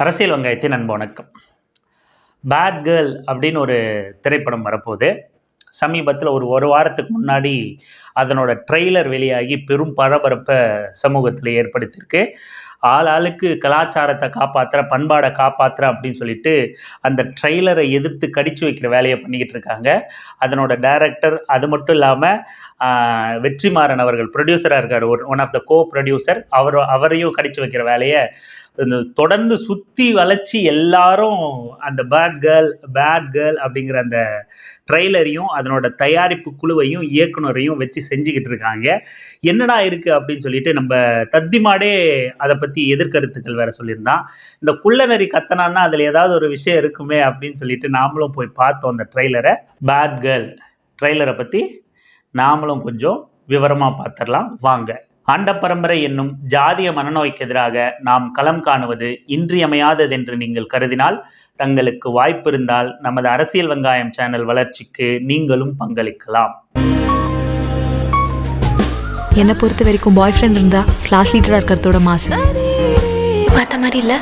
அரசியல் வெங்காயத்தின் அன்பு வணக்கம். பேட் கேர்ள் அப்படின்னு ஒரு திரைப்படம் வரப்போகுது. சமீபத்தில் ஒரு வாரத்துக்கு முன்னாடி அதனோட ட்ரெய்லர் வெளியாகி பெரும் பரபரப்பை சமூகத்தில் ஏற்படுத்தியிருக்கு. ஆளுக்கு கலாச்சாரத்தை காப்பாற்றுற, பண்பாடை காப்பாற்றுற அப்படின்னு சொல்லிட்டு அந்த ட்ரெய்லரை எதிர்த்து கடிச்சு வைக்கிற வேலையை பண்ணிக்கிட்டு இருக்காங்க. அதனோட டைரக்டர், அது மட்டும் இல்லாமல் வெற்றிமாறன் அவர்கள் ப்ரொடியூசராக இருக்கார், one of the co producer. அவரையும் கடிச்சு வைக்கிற வேலையை தொடர்ந்து சுற்றி வளைச்சி எல்லாரும் அந்த பேட் கேர்ள் அப்படிங்கிற அந்த ட்ரெய்லரையும் அதனோட தயாரிப்பு குழுவையும் இயக்குனரையும் வச்சு செஞ்சுக்கிட்டு இருக்காங்க. என்னடா இருக்குது அப்படின்னு சொல்லிட்டு நம்ம தத்திமாடே அதை பற்றி எதிர்கருத்துக்கள் வேற சொல்லியிருந்தான். இந்த குள்ளநரி கத்தனான்னா அதில் ஏதாவது ஒரு விஷயம் இருக்குமே அப்படின்னு சொல்லிட்டு நாமளும் போய் பார்த்தோம் அந்த ட்ரெய்லரை. பேட் கேர்ள் ட்ரெய்லரை பற்றி நாமளும் கொஞ்சம் விவரமாக பார்த்துடலாம் வாங்க. ஆண்ட பரம்பரை என்னும் ஜாதிய மனநோய்க்கு எதிராக நாம் களம் காணுவது இன்றியமையாததென்று நீங்கள் கருதினால் தங்களுக்கு வாய்ப்பு இருந்தால் நமது அரசியல் வெங்காயம் சேனல் வளர்ச்சிக்கு நீங்களும் பங்களிக்கலாம். என்னை பொறுத்த வரைக்கும் பாய் ஃப்ரெண்ட் இருந்தா கிளாஸ் லீடரா இருக்கிறதோட மாசம் பார்த்த மாதிரி இல்ல,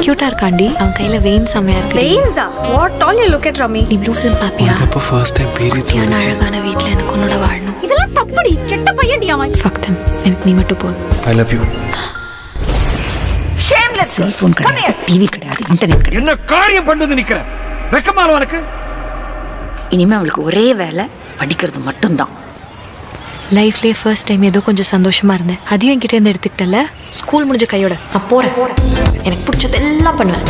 கியூட்டா இருக்காண்டி. அவன் கையில வெயின் செமையா இருக்கு. வெயின்ஸா? What all you look at Rami? நீ ப்ளூ ஃபிலிம் பாப்பியா? அப்ப ஃபர்ஸ்ட் டைம் பீரியட்ஸ் வந்துச்சு. அழகான வீட்ல எனக்கு உன்னோட வாழணும். இதெல்லாம் தப்புடி, கெட்ட பையன்டி அவன். ஃபக் தம். எனக்கு நீ மட்டும் போதும். I love you. Shameless. Cellphone கிடையாது, டிவி கிடையாது, இன்டர்நெட் கிடையாது. என்ன காரியம் பண்ணு நிக்கிற? வெக்கமால உனக்கு? இனிமே அவளுக்கு ஒரே வேலை படிக்கிறது மட்டும்தான். லைஃப்லயே ஃபர்ஸ்ட் டைம் ஏதோ கொஞ்சம் சந்தோஷமா இருந்தேன். அதையும் என்கிட்ட இருந்து எடுத்துக்கிட்டல. ஸ்கூல் முடிஞ்ச கையோட நான் போறேன். எனக்கு பிடிச்சதெல்லாம் பண்ணுவேன்.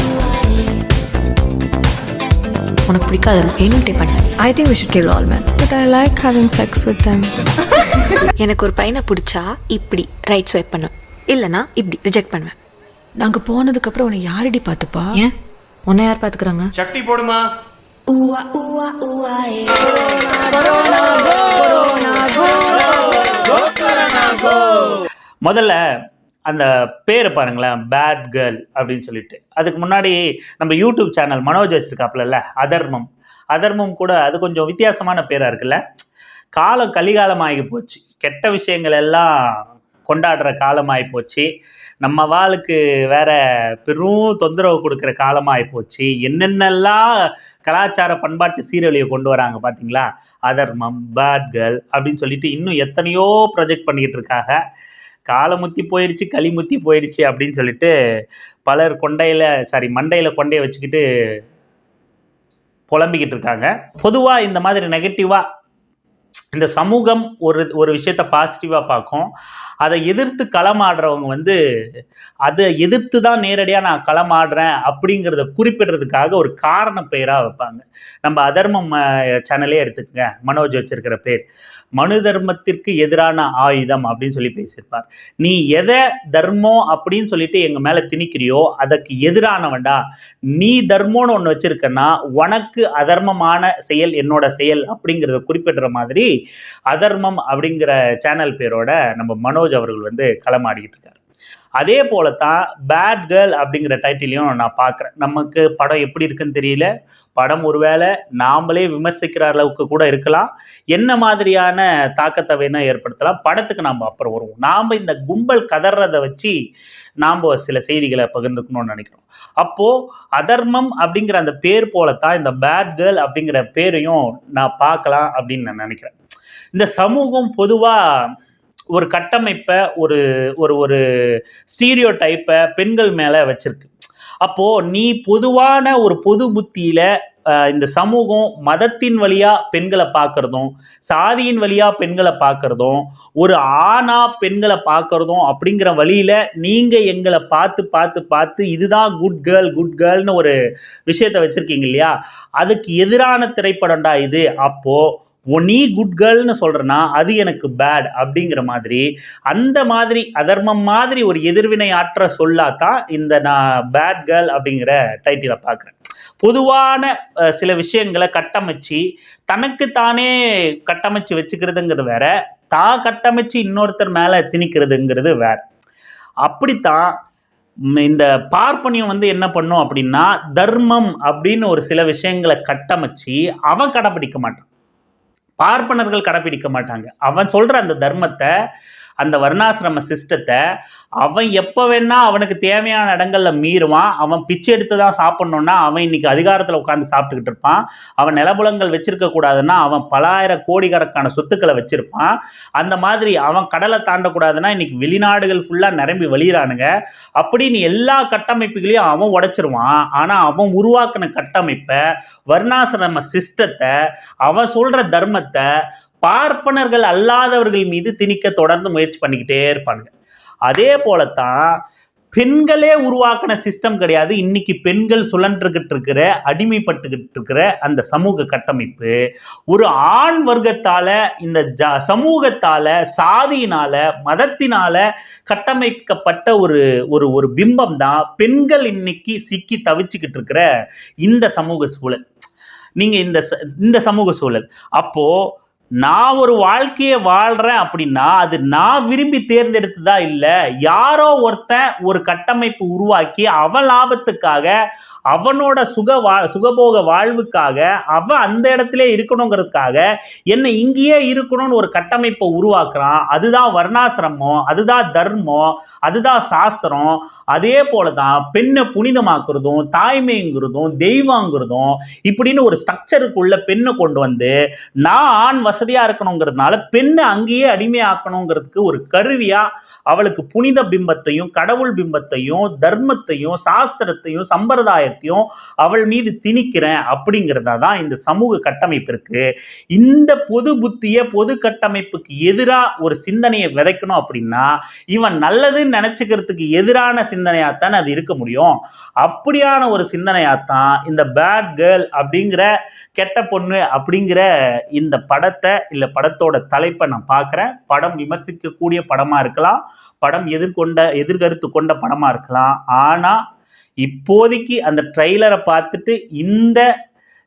உனக்கு பிடிக்காது என்னட்டே பண்ணேன். I think we should kill all men, but I like having sex with them. எனக்கு ஒரு பையனை பிடிச்சா இப்படி ரைட் ஸ்வைப் பண்ணுவேன், இல்லைனா இப்படி ரிஜெக்ட் பண்ணுவேன். நாங்க போனதுக்கு அப்புறம் உன்னை யாரடி பாத்துப்பா? ஏன் உன்னை யார் பாத்துக்கிறாங்க? சக்தி போடுமா? முதல்ல அந்த பேரை பாருங்களேன், பேட் கேர்ள் அப்படின்னு சொல்லிட்டு. அதுக்கு முன்னாடி நம்ம யூடியூப் சேனல் மனோஜ் வச்சிருக்காப்புல, அதர்மம் கூட அது கொஞ்சம் வித்தியாசமான பேராக இருக்குல்ல. காலம் கலிகாலமாகி போச்சு, கெட்ட விஷயங்கள் எல்லாம் கொண்டாடுற காலமாகி போச்சு. நம்ம வாளுக்கு வேற பெரும் தொந்தரவு கொடுக்குற காலமாகி போச்சு. என்னென்னலாம் கலாச்சார பண்பாட்டு சீரழியை கொண்டு வராங்க பார்த்தீங்களா? அதர்மம், பேட் கேர்ள் அப்படின்னு சொல்லிட்டு இன்னும் எத்தனையோ ப்ரொஜெக்ட் பண்ணிக்கிட்டு இருக்காங்க. காலமுத்தி போயிடுச்சு, களிமுத்தி போயிடுச்சு அப்படின்னு சொல்லிட்டு பலர் மண்டையில் கொண்டையை வச்சுக்கிட்டு புலம்பிக்கிட்டு இருக்காங்க. பொதுவாக இந்த மாதிரி நெகட்டிவாக இந்த சமூகம் ஒரு விஷயத்த பாசிட்டிவாக பார்க்கும். அதை எதிர்த்து களமாடுறவங்க அதை எதிர்த்து தான் நேரடியாக நான் களமாடுறேன் அப்படிங்கிறத குறிப்பிடுறதுக்காக ஒரு காரண பெயராக வைப்பாங்க. நம்ம அதர்மம் சேனலே எடுத்துக்கங்க, மனோஜ் வச்சிருக்கிற பேர் மனு தர்மத்திற்கு எதிரான ஆயுதம் அப்படின்னு சொல்லி பேசியிருப்பார். நீ எதை தர்மம் அப்படின்னு சொல்லிட்டு எங்கள் மேலே திணிக்கிறியோ அதுக்கு எதிரானவன்டா. நீ தர்மம்னு ஒன்று வச்சிருக்கன்னா உனக்கு அதர்மமான செயல் என்னோட செயல் அப்படிங்கிறத குறிப்பிடுற மாதிரி அதர்மம் அப்படிங்கிற சேனல் பேரோட நம்ம மனோஜ் அவர்கள் களமாடிக்கிட்டு இருக்காரு. அதே போல தான் பேட் கேர்ள் அப்படிங்கிற டைட்டிலையும் நான் பார்க்குறேன். நமக்கு படம் எப்படி இருக்குன்னு தெரியல. படம் ஒருவேளை நாமளே விமர்சிக்கிற அளவுக்கு கூட இருக்கலாம். என்ன மாதிரியான தாக்கத்தை வேணால் ஏற்படுத்தலாம், படத்துக்கு நாம் அப்புறம் வருவோம். நாம் இந்த கும்பல் கதறதை வச்சு நாம் சில செய்திகளை பகிர்ந்துக்கணும்னு நினைக்கிறோம். அப்போது அதர்மம் அப்படிங்கிற அந்த பேர் போலத்தான் இந்த பேட் கேர்ள் அப்படிங்கிற பேரையும் நான் பார்க்கலாம் அப்படின்னு நான் நினைக்கிறேன். இந்த சமூகம் பொதுவாக ஒரு கட்டமைப்பை, ஒரு ஒரு ஒரு ஸ்டீரியோ டைப்பை பெண்கள் மேலே வச்சிருக்கு. அப்போது நீ பொதுவான ஒரு பொது புத்தியில் இந்த சமூகம் மதத்தின் வழியாக பெண்களை பார்க்குறதும், சாதியின் வழியாக பெண்களை பார்க்குறதும், ஒரு ஆணா பெண்களை பார்க்குறதும் அப்படிங்கிற வழியில் நீங்கள் எங்களை பார்த்து இதுதான் குட் கேர்ள்னு ஒரு விஷயத்தை வச்சுருக்கீங்க இல்லையா? அதுக்கு எதிரான திரைப்படம்டா இது. அப்போது நீ குட் கேர்ள்னு சொல்கிறனா அது எனக்கு பேட் அப்படிங்கிற மாதிரி, அந்த மாதிரி அதர்மம் மாதிரி ஒரு எதிர்வினை ஆற்ற சொல்லாதான் இந்த நான் பேட் கேர்ள் அப்படிங்கிற டைட்டிலை பார்க்குறேன். பொதுவான சில விஷயங்களை கட்டமைச்சு தனக்குத்தானே கட்டமைச்சு வச்சுக்கிறதுங்கிறது வேற, தான் கட்டமைச்சு இன்னொருத்தர் மேலே திணிக்கிறதுங்கிறது வேற. அப்படித்தான் இந்த பார்ப்பனியம் என்ன பண்ணும் அப்படின்னா, தர்மம் அப்படின்னு ஒரு சில விஷயங்களை கட்டமைச்சு அவன் கடைப்பிடிக்க மாட்டான், பார்ப்பனர்கள் கடைப்பிடிக்க மாட்டாங்க. அவன் சொல்கிற அந்த தர்மத்தை அந்த வர்ணாசிரம சிஸ்டத்தை அவன் எப்போ வேணா அவனுக்கு தேவையான இடங்கள்ல மீறுவான். அவன் பிச்சை எடுத்து தான் சாப்பிட்ணுன்னா அவன் இன்னைக்கு அதிகாரத்தில் உட்காந்து சாப்பிட்டுக்கிட்டு இருப்பான். அவன் நிலபுலங்கள் வச்சிருக்க கூடாதுன்னா அவன் பலாயிரம் கோடிக்கணக்கான சொத்துக்களை வச்சிருப்பான். அந்த மாதிரி அவன் கடலை தாண்டக்கூடாதுன்னா இன்னைக்கு வெளிநாடுகள் ஃபுல்லாக நிரம்பி வழியிறானுங்க. அப்படின்னு எல்லா கட்டமைப்புகளையும் அவன் உடைச்சிருவான். ஆனால் அவன் உருவாக்கின கட்டமைப்பை, வர்ணாசிரம சிஸ்டத்தை, அவன் சொல்ற தர்மத்தை பார்ப்பனர்கள் அல்லாதவர்கள் மீது திணிக்க தொடர்ந்து முயற்சி பண்ணிக்கிட்டே இருப்பானுங்க. அதே போலத்தான் பெண்களே உருவாக்கின சிஸ்டம் கிடையாது. இன்னைக்கு பெண்கள் சுழன்றுகிட்டு இருக்கிற, அடிமைப்பட்டுக்கிட்டு இருக்கிற அந்த சமூக கட்டமைப்பு ஒரு ஆண் வர்க்கத்தால, இந்த சமூகத்தால, சாதியினால, மதத்தினால கட்டமைக்கப்பட்ட ஒரு ஒரு ஒரு பிம்பம் தான் பெண்கள் இன்னைக்கு சிக்கி தவிச்சுக்கிட்டு இருக்கிற இந்த சமூக சூழல். நீங்க இந்த சமூக சூழல் அப்போ நான் ஒரு வாழ்க்கையை வாழ்றேன் அப்படின்னா அது நான் விரும்பி தேர்ந்தெடுத்ததா இல்லை, யாரோ ஒருத்தன் ஒரு கட்டமைப்பு உருவாக்கி அவன் லாபத்துக்காக, அவனோட சுகபோக வாழ்வுக்காக, அவன் அந்த இடத்துல இருக்கணுங்கிறதுக்காக என்னை இங்கேயே இருக்கணும்னு ஒரு கட்டமைப்பை உருவாக்குறான். அதுதான் வர்ணாசிரமம், அதுதான் தர்மம், அதுதான் சாஸ்திரம். அதே போலதான் பெண்ணை புனிதமாக்குறதும், தாய்மைங்கிறதும், தெய்வங்கிறதும், இப்படின்னு ஒரு ஸ்ட்ரக்சருக்குள்ள பெண்ணை கொண்டு வந்து நான் ஆண் வசதியா இருக்கணுங்கிறதுனால பெண்ணை அங்கேயே அடிமையாக்கணுங்கிறதுக்கு ஒரு கருவியா அவளுக்கு புனித பிம்பத்தையும், கடவுள் பிம்பத்தையும், தர்மத்தையும், சாஸ்திரத்தையும், சம்பிரதாயத்தையும் அவள் மீது திணிக்கிறேன் அப்படிங்கிறதா தான் இந்த சமூக கட்டமைப்பு இருக்கு. இந்த பொது புத்திய, பொது கட்டமைப்புக்கு எதிராக ஒரு சிந்தனையை விதைக்கணும் அப்படின்னா இவன் நல்லதுன்னு நினைச்சுக்கிறதுக்கு எதிரான சிந்தனையாத்தான் அது இருக்க முடியும். அப்படியான ஒரு சிந்தனையாத்தான் இந்த பேட் கேர்ள் அப்படிங்கிற, கெட்ட பொண்ணு அப்படிங்கிற இந்த படத்தை, இல்ல படத்தோட தலைப்பை நான் பார்க்குறேன். படம் விமர்சிக்கக்கூடிய படமா இருக்கலாம், படம் எதிர்கருத்து கொண்ட படமா இருக்கலாம். ஆனா இப்போதைக்கு அந்த ட்ரெய்லரை பார்த்துட்டு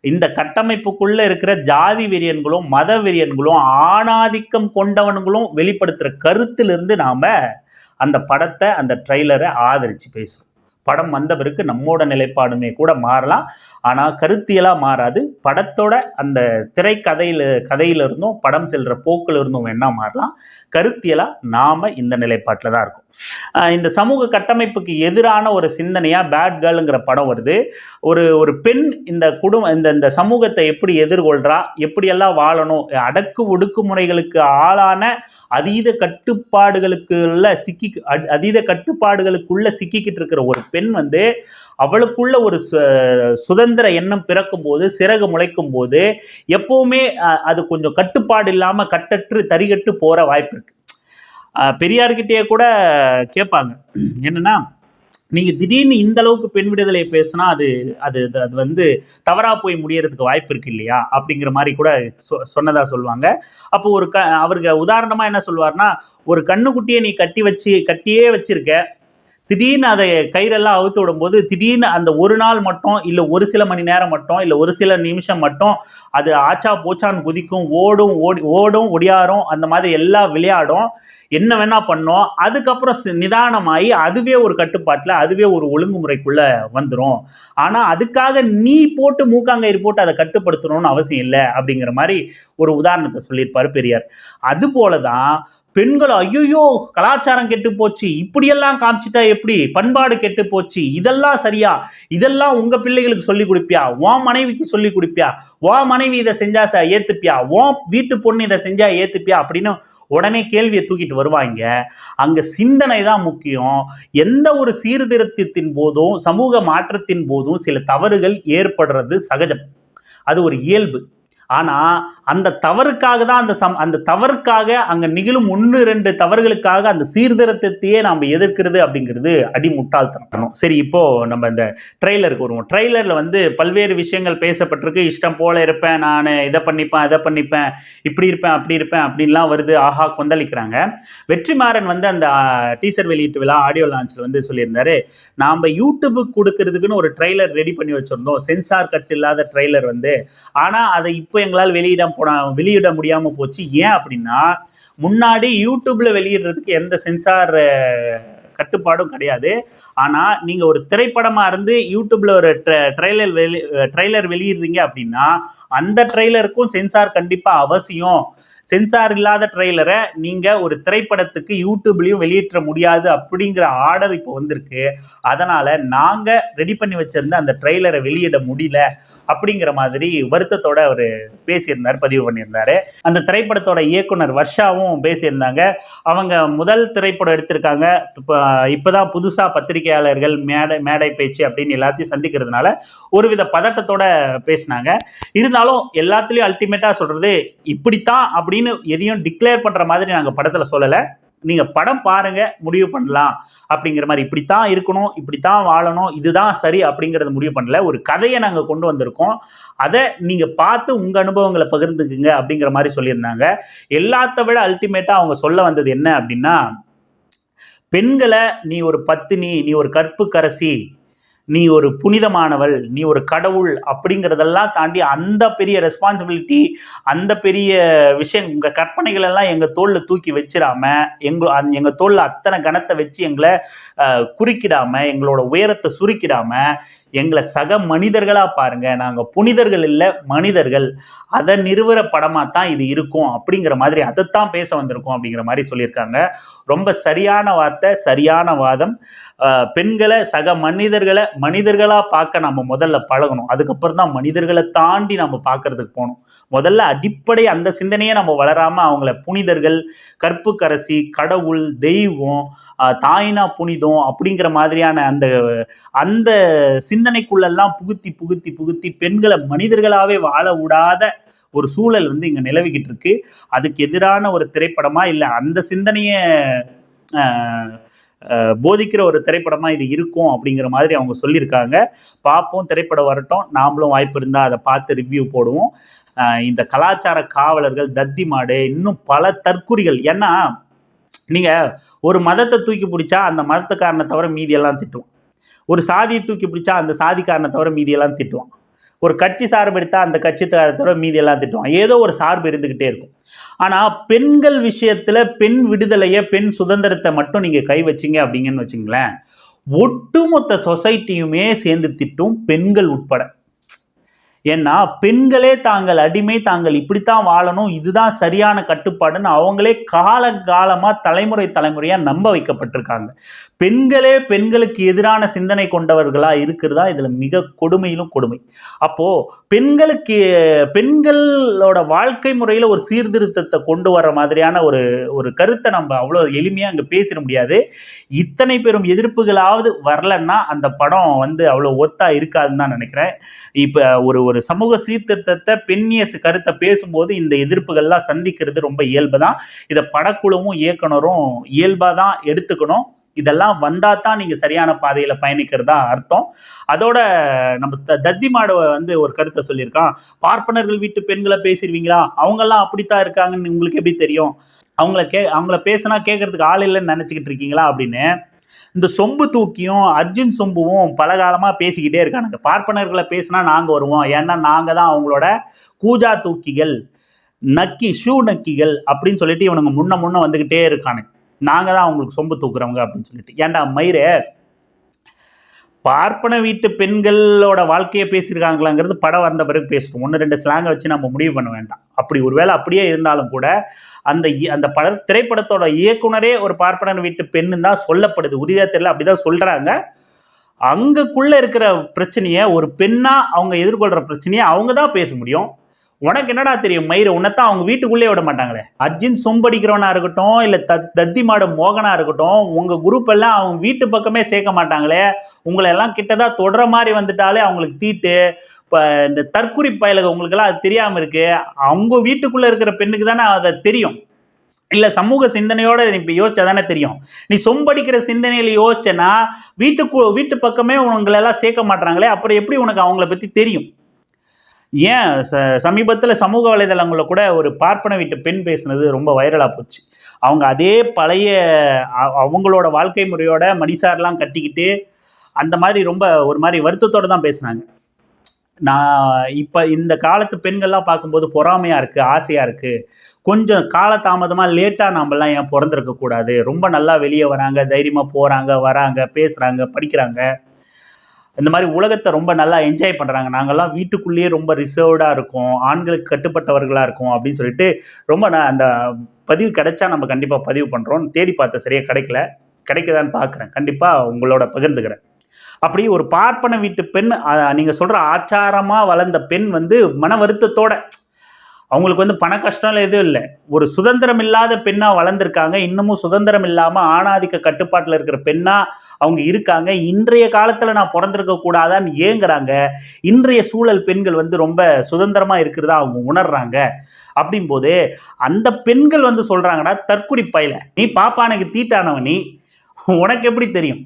இந்த கட்டமைப்புக்குள்ள இருக்கிற ஜாதி வெறியன்களும், மத வெறியன்களும், ஆணாதிக்கம் கொண்டவன்களும் வெளிப்படுத்துற கருத்திலிருந்து நாம அந்த படத்தை, அந்த ட்ரெய்லரை ஆதரிச்சு பேசுவோம். படம் வந்த பிறகு நம்மோட நிலைப்பாடுமே கூட மாறலாம். ஆனால் கருத்தியலாக மாறாது. படத்தோட அந்த கதையில இருந்தும், படம் செல்ற போக்கில் இருந்தும் வேணா மாறலாம். கருத்தியலாக நாம இந்த நிலைப்பாட்டில் தான் இருக்கும். இந்த சமூக கட்டமைப்புக்கு எதிரான ஒரு சிந்தனையாக பேட் கேர்ளுங்கிற படம் வருது. ஒரு பெண் இந்த சமூகத்தை எப்படி எதிர்கொள்றா, எப்படியெல்லாம் வாழணும், அடக்கு ஒடுக்குமுறைகளுக்கு ஆளான அதீத கட்டுப்பாடுகளுக்குள்ள சிக்கிக்கிட்டு இருக்கிற ஒரு பெண் வந்து அவளுக்குள்ள ஒரு சுதந்திர எண்ணம் பிறக்கும் போது, சிறகு முளைக்கும் போது எப்பவுமே அது கொஞ்சம் கட்டுப்பாடு இல்லாம கட்டற்று தரிகட்டு போற வாய்ப்பு இருக்கு. பெரியார்கிட்டயே கூட கேட்பாங்க, என்னன்னா நீங்க திடீர்னு இந்த அளவுக்கு பெண் விடுதலை பேசினா அது அது அது வந்து தவறா போய் முடியறதுக்கு வாய்ப்பு இருக்கு இல்லையா அப்படிங்கிற மாதிரி கூட சொன்னதா சொல்லுவாங்க. அப்போ அவருக்கு உதாரணமா என்ன சொல்லுவார்னா, ஒரு கண்ணுக்குட்டியை நீ கட்டியே வச்சிருக்க, திடீர்னு அதை கயிறெல்லாம் அவுத்து விடும்போது திடீர்னு அந்த ஒரு நாள் மட்டும், இல்லை ஒரு சில மணி நேரம் மட்டும், இல்லை ஒரு சில நிமிஷம் மட்டும் அது ஆச்சா போச்சான்னு குதிக்கும், ஓடும் ஒடியாரும், அந்த மாதிரி எல்லாம் விளையாடும், என்ன வேணா பண்ணோம். அதுக்கப்புறம் நிதானமாகி அதுவே ஒரு கட்டுப்பாட்டில், அதுவே ஒரு ஒழுங்குமுறைக்குள்ள வந்துடும். ஆனால் அதுக்காக நீ போட்டு மூக்காங்கயிறு போட்டு அதை கட்டுப்படுத்தணும்னு அவசியம் இல்லை அப்படிங்கிற மாதிரி ஒரு உதாரணத்தை சொல்லியிருப்பாரு பெரியார். அது போலதான் பெண்கள், ஐயோ கலாச்சாரம் கெட்டு போச்சு, இப்படியெல்லாம் காமிச்சிட்டா எப்படி, பண்பாடு கெட்டு போச்சு, இதெல்லாம் சரியா, இதெல்லாம் உங்க பிள்ளைகளுக்கு சொல்லி கொடுப்பியா, உன் மனைவிக்கு சொல்லி கொடுப்பியா, உன் மனைவி இதை செஞ்சா ஏத்துப்பியா, உன் வீட்டு பொண்ணு இதை செஞ்சா ஏத்துப்பியா அப்படின்னு உடனே கேள்வியை தூக்கிட்டு வருவாங்க. அங்க சிந்தனை தான் முக்கியம். எந்த ஒரு சீர்திருத்தத்தின் போதும், சமூக மாற்றத்தின் போதும் சில தவறுகள் ஏற்படுறது சகஜம், அது ஒரு இயல்பு. ஆனா அந்த தவறுக்காக தான் அந்த தவறுக்காக அங்க நிகழும் 1-2 தவறுகளுக்காக அந்த சீர்திருத்தத்தையே நாம் எதிர்க்கிறது அப்படிங்கிறது அடிமுட்டாள்தனம். சரி, இப்போ நம்ம இந்த ட்ரெய்லருக்கு வருவோம். ட்ரெய்லர்ல வந்து பல்வேறு விஷயங்கள் பேசப்பட்டிருக்கு. இஷ்டம் போல இருப்பேன், நான் இதை பண்ணிப்பேன், அதை பண்ணிப்பேன், இப்படி இருப்பேன், அப்படி இருப்பேன் அப்படின்லாம் வருது, ஆஹா கொந்தளிக்கிறாங்க. வெற்றிமாறன் வந்து அந்த டீசர் வெளியீட்டு விழா ஆடியோ லான்ச்சில் வந்து சொல்லியிருந்தாரு, நாம் யூடியூபுக்கு கொடுக்கறதுக்குன்னு ஒரு ட்ரெய்லர் ரெடி பண்ணி வச்சிருந்தோம், சென்சார் கட் இல்லாத ட்ரெய்லர் வந்து. ஆனால் அதை இப்போ எங்களால் வெளியிட முடியாம போச்சு. ஏன் அப்படின்னா, முன்னாடி யூடியூப்ல வெளியிடுறதுக்கு எந்த சென்சார் கட்டுப்பாடும் கிடையாது. ஆனா நீங்க ஒரு திரைப்படமா இருந்து யூடியூப்ல ஒரு ட்ரெய்லர் வெளியிடுறீங்க அப்படின்னா அந்த ட்ரெய்லருக்கும் சென்சார் கண்டிப்பா அவசியம். சென்சார் இல்லாத ட்ரெய்லரை நீங்கள் ஒரு திரைப்படத்துக்கு யூடியூப்லேயும் வெளியிட்ட முடியாது அப்படிங்கிற ஆர்டர் இப்போ வந்திருக்கு. அதனால் நாங்கள் ரெடி பண்ணி வச்சுருந்த அந்த ட்ரெய்லரை வெளியிட முடியல அப்படிங்கிற மாதிரி வருத்தத்தோட அவர் பேசியிருந்தார், பதிவு பண்ணியிருந்தாரு. அந்த திரைப்படத்தோட இயக்குனர் வர்ஷாவும் பேசியிருந்தாங்க. அவங்க முதல் திரைப்படம் எடுத்திருக்காங்க. இப்போதான் புதுசாக பத்திரிகையாளர்கள் மேடை பேச்சு அப்படின்னு எல்லாத்தையும் சந்திக்கிறதுனால ஒருவித பதட்டத்தோட பேசினாங்க. இருந்தாலும் எல்லாத்துலேயும் அல்டிமேட்டாக சொல்கிறது இப்படித்தான் அப்படின்னு எதையும் டிக்ளேர் பண்ணுற மாதிரி நாங்கள் படத்தில் சொல்லலை. நீங்கள் படம் பாருங்கள், முடிவு பண்ணலாம் அப்படிங்கிற மாதிரி. இப்படித்தான் இருக்கணும், இப்படித்தான் வாழணும், இதுதான் சரி அப்படிங்கிறத முடிவு பண்ணல. ஒரு கதையை நாங்கள் கொண்டு வந்திருக்கோம், அதை நீங்கள் பார்த்து உங்கள் அனுபவங்களை பகிர்ந்துக்குங்க அப்படிங்கிற மாதிரி சொல்லியிருந்தாங்க. எல்லாத்த விட அல்டிமேட்டாக அவங்க சொல்ல வந்தது என்ன அப்படின்னா, பெண்களை நீ ஒரு பத்தினி, நீ ஒரு கற்புக்கரசி, நீ ஒரு புனிதமானவள், நீ ஒரு கடவுள் அப்படிங்கிறதெல்லாம் தாண்டி அந்த பெரிய ரெஸ்பான்சிபிலிட்டி, அந்த பெரிய விஷயம், உங்கள் கற்பனைகள் எல்லாம் எங்கள் தோளில் தூக்கி வச்சிடாம, எங்கள் தோளில் அத்தனை கனத்தை வச்சு எங்களை குறுக்கிடாம, எங்களோட உயரத்தை சுருக்கிடாம, எங்களை சக மனிதர்களாக பாருங்கள், நாங்கள் புனிதர்கள் இல்லை மனிதர்கள், அதை நிறுவற படமாக தான் இது இருக்கும் அப்படிங்கிற மாதிரி அதைத்தான் பேச வந்திருக்கோம் அப்படிங்கிற மாதிரி சொல்லியிருக்காங்க. ரொம்ப சரியான வார்த்தை, சரியான வாதம். பெண்களை சக மனிதர்களை மனிதர்களாக பார்க்க நம்ம முதல்ல பழகணும். அதுக்கப்புறம் தான் மனிதர்களை தாண்டி நம்ம பார்க்கறதுக்கு போகணும். முதல்ல அடிப்படை அந்த சிந்தனையே நம்ம வளராமல் அவங்கள புனிதர்கள், கற்புக்கரசி, கடவுள், தெய்வம், தாய்னா புனிதம் அப்படிங்கிற மாதிரியான அந்த சிந்தனைக்குள்ளெல்லாம் புகுத்தி பெண்களை மனிதர்களாகவே வாழ விடாத ஒரு சூழல் இங்கே நிலவிக்கிட்டு இருக்கு. அதுக்கு எதிரான ஒரு திரைப்படமா இல்லை அந்த சிந்தனையை போதிக்கிற ஒரு திரைப்படமாக இது இருக்கும் அப்படிங்கிற மாதிரி அவங்க சொல்லியிருக்காங்க. பார்ப்போம், திரைப்படம் வரட்டும், நாமளும் வாய்ப்பு இருந்தால் அதை பார்த்து ரிவ்யூ போடுவோம். இந்த கலாச்சார காவலர்கள், தத்தி மாடு, இன்னும் பல தற்குறிகள். ஏன்னா நீங்கள் ஒரு மதத்தை தூக்கி பிடிச்சா அந்த மதத்துக்காரனை தவிர மீதியெல்லாம் திட்டுவோம். ஒரு சாதியை தூக்கி பிடிச்சா அந்த சாதிக்காரனை தவிர மீதியெல்லாம் திட்டுவான். ஒரு கட்சி சார்பு எடுத்தால் அந்த கட்சிக்காரனை தவிர மீதியெல்லாம் திட்டுவான். ஏதோ ஒரு சார்பு இருந்துக்கிட்டே இருக்கும். ஆனால் பெண்கள் விஷயத்தில் பெண் விடுதலையை, பெண் சுதந்திரத்தை மட்டும் நீங்கள் கை வச்சிங்க அப்படிங்கன்னு வச்சுங்களேன், ஒட்டுமொத்த சொசைட்டியுமே சேர்ந்து திட்டும், பெண்கள் உட்பட. ஏன்னா பெண்களே தாங்கள் அடிமை, தாங்கள் இப்படித்தான் வாழணும், இதுதான் சரியான கட்டுப்பாடுன்னு அவங்களே காலகாலமாக தலைமுறையாக நம்ப வைக்கப்பட்டிருக்காங்க. பெண்களே பெண்களுக்கு எதிரான சிந்தனை கொண்டவர்களாக இருக்கிறதா இதில் மிக கொடுமையிலும் கொடுமை. அப்போது பெண்களோட வாழ்க்கை முறையில் ஒரு சீர்திருத்தத்தை கொண்டு வர மாதிரியான ஒரு கருத்தை நம்ம அவ்வளோ எளிமையாக அங்கே பேசிட முடியாது. இத்தனை பெரும் எதிர்ப்புகளாவது வரலன்னா அந்த படம் அவ்வளோ ஒர்த்தா இருக்காதுன்னு தான் நினைக்கிறேன். இப்போ ஒரு சமூக சீர்திருத்தத்தை, பெண்ணிய கருத்தை பேசும்போது இந்த எதிர்ப்புகள்லாம் சந்திக்கிறது ரொம்ப இயல்பு தான். இதை படக்குழுவும் இயக்குனரும் இயல்பாக தான் எடுத்துக்கணும். இதெல்லாம் வந்தால் தான் நீங்கள் சரியான பாதையில் பயணிக்கிறதா அர்த்தம். அதோட நம்ம தத்தி மாடு ஒரு கருத்தை சொல்லியிருக்கான். பார்ப்பனர்கள் வீட்டு பெண்களை பேசிடுவீங்களா, அவங்கெல்லாம் அப்படித்தான் இருக்காங்கன்னு உங்களுக்கு எப்படி தெரியும், அவங்கள பேசினா கேட்கறதுக்கு ஆள் இல்லைன்னு நினச்சிக்கிட்டு இருக்கீங்களா அப்படின்னு இந்த சொம்பு தூக்கியும் அர்ஜுன் சொம்புவும் பல காலமாக பேசிக்கிட்டே இருக்கானுங்க. பார்ப்பனர்களை பேசினா நாங்கள் வருவோம், ஏன்னா நாங்கள் தான் அவங்களோட கூஜா தூக்கிகள், ஷூ நக்கிகள் அப்படின்னு சொல்லிட்டு இவனுங்க முன்ன வந்துக்கிட்டே இருக்கானுங்க. நாங்கள் தான் அவங்களுக்கு சொம்பு தூக்குறவங்க அப்படின்னு சொல்லிட்டு. ஏன்டா மயிரே, பார்ப்பன வீட்டு பெண்களோட வாழ்க்கையை பேசியிருக்காங்களாங்கிறது படம் வந்த பிறகு பேசிட்டோம். 1-2 ஸ்லாங்கை வச்சு நம்ம முடிவு பண்ண வேண்டாம். அப்படி ஒருவேளை அப்படியே இருந்தாலும் கூட அந்த திரைப்படத்தோட இயக்குனரே ஒரு பார்ப்பனர் வீட்டு பெண்ணு தான் சொல்லப்படுது. உறுதியாக தெரியல, அப்படிதான் சொல்கிறாங்க. அங்கக்குள்ளே இருக்கிற பிரச்சனையை ஒரு பெண்ணாக அவங்க எதிர்கொள்கிற பிரச்சனையை அவங்க தான் பேச முடியும். உனக்கு என்னடா தெரியும் மயிறு, உன்னைத்தான் அவங்க வீட்டுக்குள்ளே விட மாட்டாங்களே. அர்ஜுன் சொம்படிக்கிறவனா இருக்கட்டும், இல்லை தத்தி மாடு மோகனா இருக்கட்டும், உங்கள் குரூப் எல்லாம் அவங்க வீட்டு பக்கமே சேர்க்க மாட்டாங்களே. உங்களை எல்லாம் கிட்டதான் தொடர மாதிரி வந்துட்டாலே அவங்களுக்கு தீட்டு. இப்போ இந்த தற்குறி பயலுக உங்களுக்கெல்லாம் அது தெரியாமல் இருக்கு. அவங்க வீட்டுக்குள்ளே இருக்கிற பெண்ணுக்கு தானே அதை தெரியும். இல்லை சமூக சிந்தனையோடு இப்போ யோசிச்சா தானே தெரியும். நீ சொம்படிக்கிற சிந்தனையில் யோசிச்சேன்னா வீட்டு பக்கமே உங்களெல்லாம் சேர்க்க மாட்டாங்களே, அப்புறம் எப்படி உனக்கு அவங்கள பற்றி தெரியும்? ஏன் சமீபத்தில் சமூக வலைதளங்களில் கூட ஒரு பார்ப்பன வீட்டு பெண் பேசுனது ரொம்ப வைரலாக போச்சு. அவங்க அதே பழைய அவங்களோட வாழ்க்கை முறையோட மடிசாரெலாம் கட்டிக்கிட்டு அந்த மாதிரி ரொம்ப ஒரு மாதிரி வருத்தத்தோடு தான் பேசுனாங்க. நான் இப்போ இந்த காலத்து பெண்கள்லாம் பார்க்கும்போது பொறாமையாக இருக்குது, ஆசையாக இருக்குது. கொஞ்சம் காலதாமதமாக லேட்டாக நம்மளாம் ஏன் பிறந்திருக்கக்கூடாது? ரொம்ப நல்லா வெளியே வராங்க, தைரியமாக போகிறாங்க, வராங்க, பேசுகிறாங்க, படிக்கிறாங்க. இந்த மாதிரி உலகத்தை ரொம்ப நல்லா என்ஜாய் பண்ணுறாங்க. நாங்கள்லாம் வீட்டுக்குள்ளேயே ரொம்ப ரிசர்வ்டாக இருக்கோம், ஆண்களுக்கு கட்டுப்பட்டவர்களாக இருக்கோம் அப்படின்னு சொல்லிட்டு ரொம்ப அந்த பதிவு கிடைச்சா நம்ம கண்டிப்பாக பதிவு பண்ணுறோம். தேடி பார்த்த சரியாக கிடைக்குதான்னு பார்க்குறேன், கண்டிப்பாக உங்களோட பகிர்ந்துக்கிறேன். அப்படி ஒரு பார்ப்பன வீட்டு பெண், நீங்கள் சொல்கிற ஆச்சாரமாக வளர்ந்த பெண் வந்து மன வருத்தத்தோட, அவங்களுக்கு வந்து பண கஷ்டம் எதுவும் இல்லை, ஒரு சுதந்திரம் இல்லாத பெண்ணாக வளர்ந்துருக்காங்க. இன்னமும் சுதந்திரம் இல்லாமல் ஆணாதிக்க கட்டுப்பாட்டில் இருக்கிற பெண்ணாக அவங்க இருக்காங்க. இன்றைய காலத்தில் நான் பிறந்திருக்க கூடாதான்னு ஏங்குறாங்க. இன்றைய சூழல் பெண்கள் வந்து ரொம்ப சுதந்திரமாக இருக்கிறதா அவங்க உணர்றாங்க. அப்படின்போது அந்த பெண்கள் வந்து சொல்கிறாங்கடா, தற்குறி பயில நீ பாப்பானுக்கு தீட்டானவன், நீ உனக்கு எப்படி தெரியும்?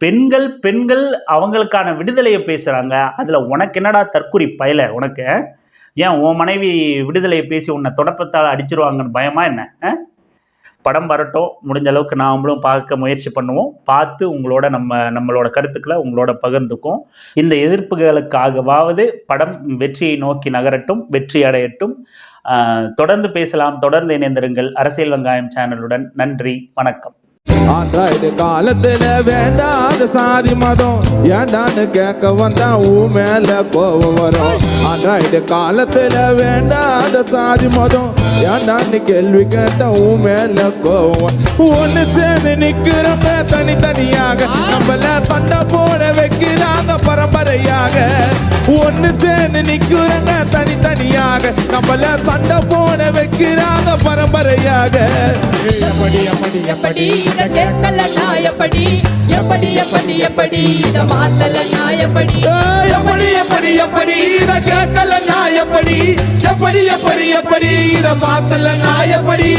பெண்கள் அவங்களுக்கான விடுதலையை பேசுகிறாங்க, அதில் உனக்கு என்னடா தற்குறி பயில? உனக்கு ஏன் உன் மனைவி விடுதலையை பேசி உன்னை தொடப்பத்தால் அடிச்சிருவாங்கன்னு பயமா என்ன? படம் வரட்டும், முடிஞ்ச அளவுக்கு நாமளும் பார்க்க முயற்சி பண்ணுவோம். பார்த்து நம்மளோட கருத்துக்களை உங்களோட பகிர்ந்துக்கும். இந்த எதிர்ப்புகளுக்காகவாவது படம் வெற்றியை நோக்கி நகரட்டும், வெற்றி அடையட்டும். தொடர்ந்து பேசலாம், தொடர்ந்து இணைந்திருங்கள் அரசியல் வெங்காயம் சேனலுடன். நன்றி, வணக்கம். ஆண்ட்ராய்டு காலத்துல வேண்டாத சாதி மதம் ஏண்டான்னு கேட்க வந்தா ஊ மேல கோபம் வரும். ஆண்ட்ராய்டு காலத்துல வேண்டாத சாதி மதம் ஏண்டான்னு கேள்வி கேட்ட ஊ மேல கோபம். ஒன்னு சேர்ந்து நிக்கிறப்ப தனித்தனியாக நம்மள சண்டை போட வைக்கிறாங்க பரம்பரையாக. ஒன்னு சேர்ந்து நிக்கிறங்க தனித்தனியாக நம்மள சண்டை போட வைக்கிறாங்க பரம்பரையாக. எப்படி எப்படி எப்படி இத கேட்கல நான் எப்படி எப்படி எப்படி எப்படி இத மாத்தல நான் எப்படி எப்படி எப்படி எப்படி இத கேட்கல நான் எப்படி எப்படி எப்படி எப்படி இத மாத்தல நான் எப்படி.